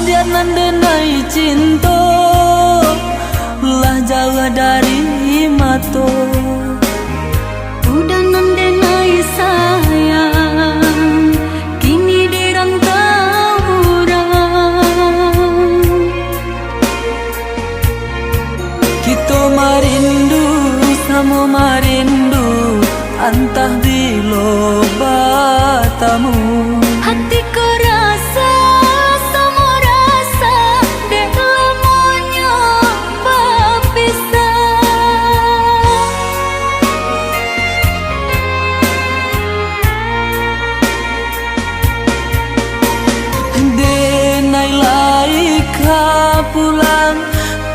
Dia nandenai cinta lah jauh dari mato. Udah nandenai sayang, kini di rantau orang. Kita marindu sama marindu, antah bilo batamu. Hatiku rasa sama rasa, dek lamonyo berpisah. Denai laika pulang,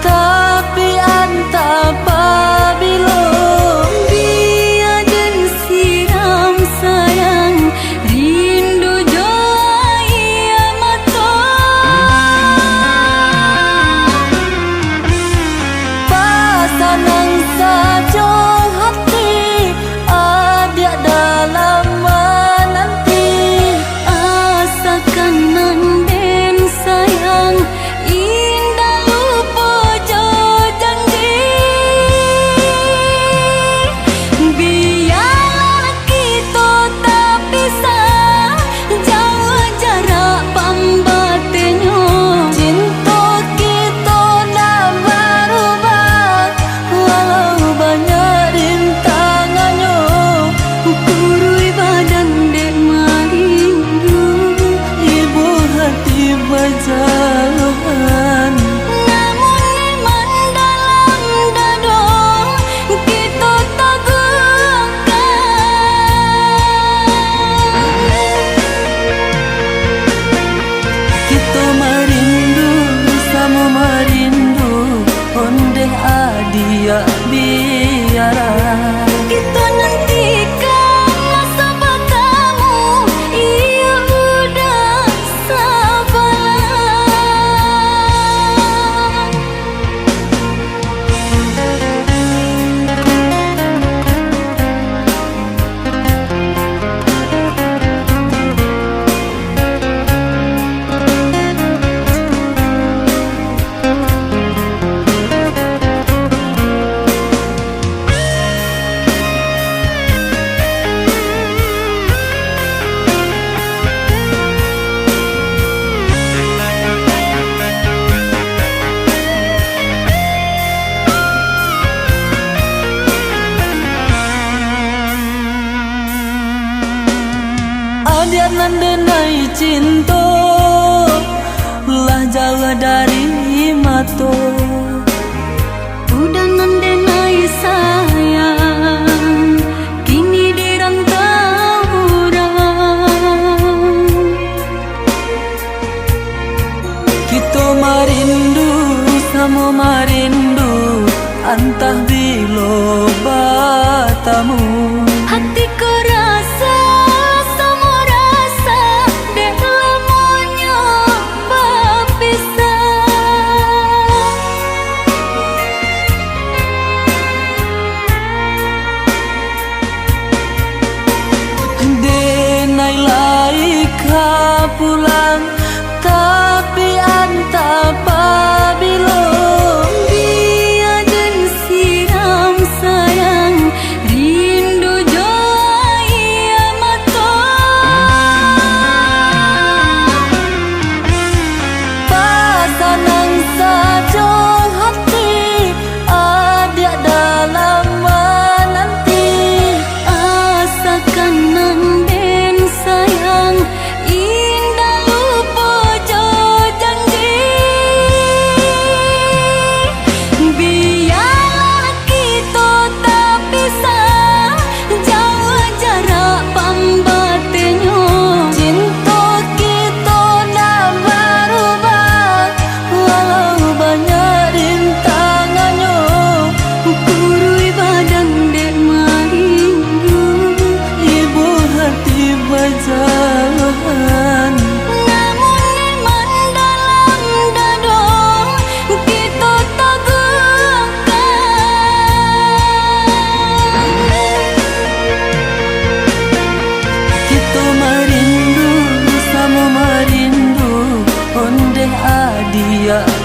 tapi anta pabilo. Dia dan siram sayang, rindu joya mato. Pasanang saja hati, ada dalam menanti. Asakan nanden sayang, indah lupa jo janji. Biarlah kita tak pisah, jauh jarak pambatenyo. Cinta kita nak berubah, walau banyak rintangannya. Kurui badan dek marindu, Ibu hati berjauhan, namun iman dalam dada kita teguhkan. kita merindu sama merindu, ondeh adia biara. Kita nantikan masa bertemu, ia udah sabar. Dia nandenai cinta lah jauh dari mato. Udah nandenai sayang, kini di rantau orang. Kita marindu sama marindu, antah bilo batamu. Hatiku rasa sama rasa, dek lamonyo berpisah. Denai laika pulang, tapi anta pabilo. Dia dan siram sayang, rindu joya mato. Pasanang saja hati, ada dalam menanti. Asakan nanden sayang, indah lupa ada